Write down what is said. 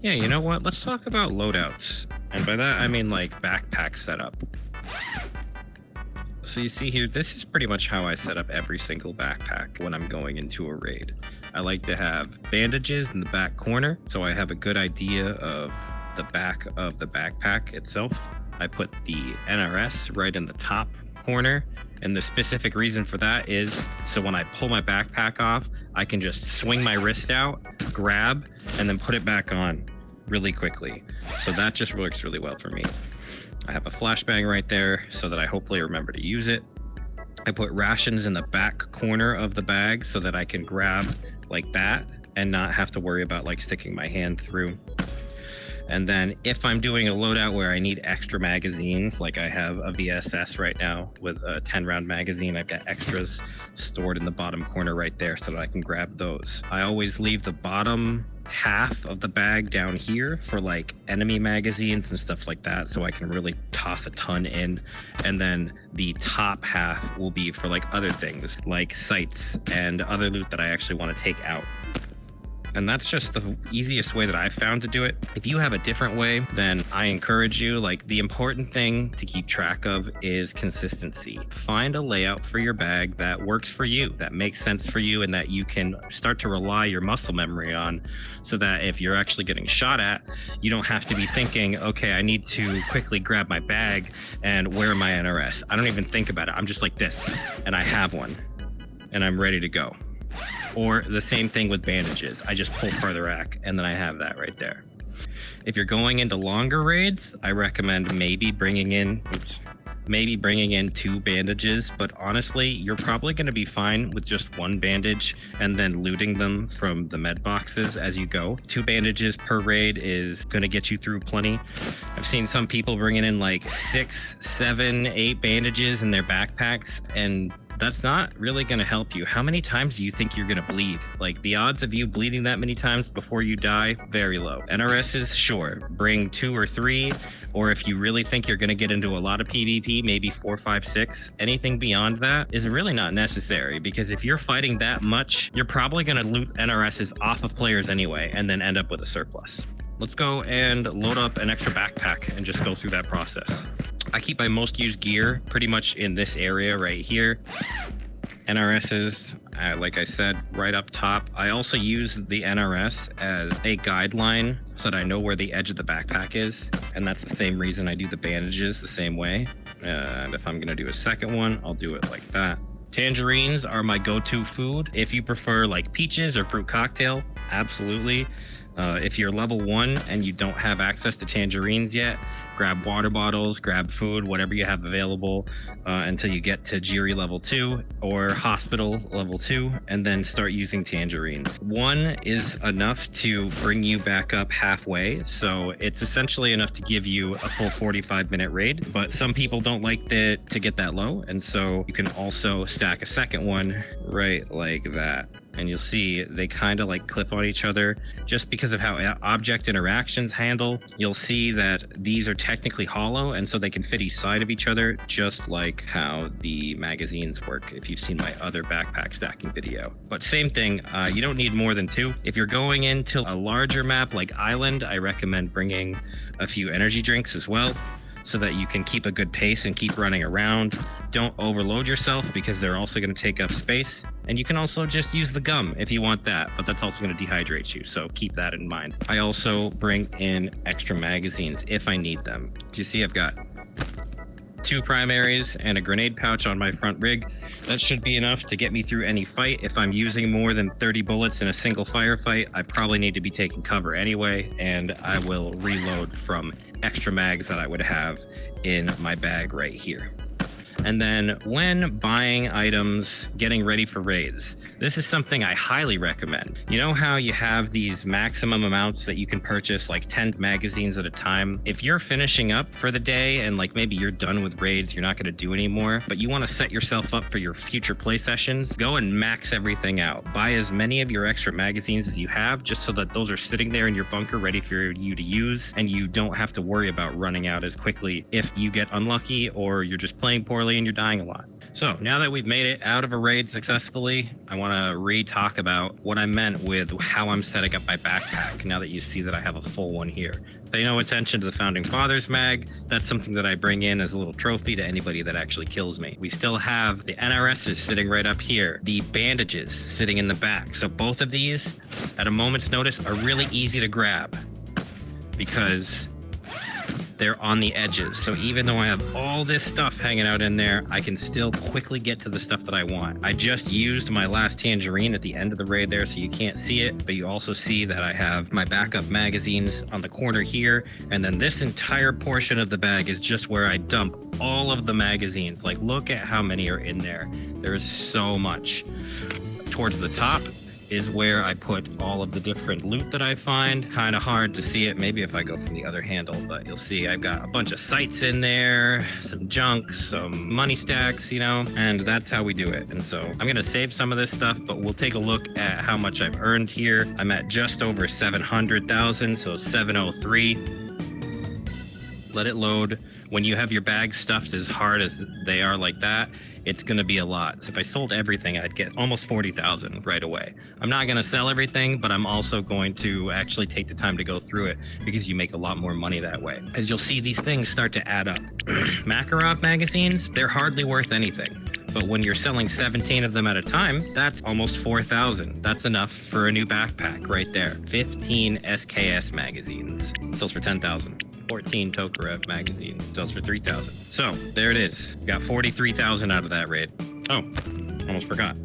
Yeah, you know what? Let's talk about loadouts. And by that, I mean like backpack setup. So you see here, this is pretty much how I set up every single backpack when I'm going into a raid. I like to have bandages in the back corner, so I have a good idea of the back of the backpack itself. I put the NRS right in the top corner, and the specific reason for that is so when I pull my backpack off, I can just swing my wrist out, grab, and then put it back on really quickly. So that just works really well for me. I have a flashbang right there so that I hopefully remember to use it. I put rations in the back corner of the bag so that I can grab like that and not have to worry about like sticking my hand through. And then if I'm doing a loadout where I need extra magazines, like I have a VSS right now with a 10-round magazine, I've got extras stored in the bottom corner right there so that I can grab those. I always leave the bottom half of the bag down here for like enemy magazines and stuff like that, so I can really toss a ton in. And then the top half will be for like other things like sights and other loot that I actually want to take out. And that's just the easiest way that I've found to do it. If you have a different way, then I encourage you, like the important thing to keep track of is consistency. Find a layout for your bag that works for you, that makes sense for you, and that you can start to rely your muscle memory on, so that if you're actually getting shot at, you don't have to be thinking, okay, I need to quickly grab my bag and where my NRS. I don't even think about it. I'm just like this, and I have one, and I'm ready to go. Or the same thing with bandages. I just pull further back and then I have that right there. If you're going into longer raids, I recommend maybe bringing in 2 bandages, but honestly, you're probably going to be fine with just 1 bandage and then looting them from the med boxes as you go. 2 bandages per raid is going to get you through plenty. I've seen some people bringing in like 6, 7, 8 bandages in their backpacks, and that's not really going to help you. How many times do you think you're going to bleed? Like the odds of you bleeding that many times before you die, very low. NRSs, sure, bring 2 or 3, or if you really think you're going to get into a lot of PvP, maybe 4, 5, 6. Anything beyond that is really not necessary, because if you're fighting that much, you're probably going to loot NRSs off of players anyway, and then end up with a surplus. Let's go and load up an extra backpack and just go through that process. I keep my most used gear pretty much in this area right here. NRSs, like I said, right up top. I also use the NRS as a guideline so that I know where the edge of the backpack is. And that's the same reason I do the bandages the same way. And if I'm gonna do a second one, I'll do it like that. Tangerines are my go-to food. If you prefer like peaches or fruit cocktail, absolutely. If you're level 1 and you don't have access to tangerines yet, grab water bottles, grab food, whatever you have available until you get to Jiri level 2 or hospital level 2, and then start using tangerines. 1 is enough to bring you back up halfway, so it's essentially enough to give you a full 45-minute raid, but some people don't like to get that low, and so you can also stack a second one right like that. And you'll see they kind of like clip on each other just because of how object interactions handle. You'll see that these are technically hollow, and so they can fit each side of each other, just like how the magazines work if you've seen my other backpack stacking video. But same thing, you don't need more than 2. If you're going into a larger map like Island, I recommend bringing a few energy drinks as well, so that you can keep a good pace and keep running around. Don't overload yourself because they're also going to take up space. And you can also just use the gum if you want that, but that's also going to dehydrate you, so keep that in mind. I also bring in extra magazines if I need them. You see I've got 2 primaries and a grenade pouch on my front rig. That should be enough to get me through any fight. If I'm using more than 30 bullets in a single firefight, I probably need to be taking cover anyway, and I will reload from extra mags that I would have in my bag right here. And then when buying items, getting ready for raids, this is something I highly recommend. You know how you have these maximum amounts that you can purchase, like 10 magazines at a time? If you're finishing up for the day and like maybe you're done with raids, you're not going to do anymore, but you want to set yourself up for your future play sessions, go and max everything out. Buy as many of your extra magazines as you have, just so that those are sitting there in your bunker ready for you to use, and you don't have to worry about running out as quickly if you get unlucky or you're just playing poorly early and you're dying a lot. So now that we've made it out of a raid successfully, I want to re-talk about what I meant with how I'm setting up my backpack now that you see that I have a full one here. Pay no attention to the Founding Fathers mag. That's something that I bring in as a little trophy to anybody that actually kills me. We still have the NRSs sitting right up here, the bandages sitting in the back. So both of these, at a moment's notice, are really easy to grab because they're on the edges. So even though I have all this stuff hanging out in there, I can still quickly get to the stuff that I want. I just used my last tangerine at the end of the raid there, so you can't see it, but you also see that I have my backup magazines on the corner here. And then this entire portion of the bag is just where I dump all of the magazines. Like, look at how many are in there. There's so much. Towards the top is where I put all of the different loot that I find. Kind of hard to see it, maybe if I go from the other handle, but you'll see I've got a bunch of sights in there, some junk, some money stacks, you know, and that's how we do it. And so I'm gonna save some of this stuff, but we'll take a look at how much I've earned here. I'm at just over 700,000, so 703. Let it load. When you have your bag stuffed as hard as they are like that, it's going to be a lot. So if I sold everything, I'd get almost 40,000 right away. I'm not going to sell everything, but I'm also going to actually take the time to go through it because you make a lot more money that way. As you'll see, these things start to add up. Makarov magazines, they're hardly worth anything. But when you're selling 17 of them at a time, that's almost 4,000. That's enough for a new backpack right there. 15 SKS magazines sells for 10,000. 14 Tokarev magazines sells for 3,000. So there it is. Got 43,000 out of that raid. Oh, almost forgot.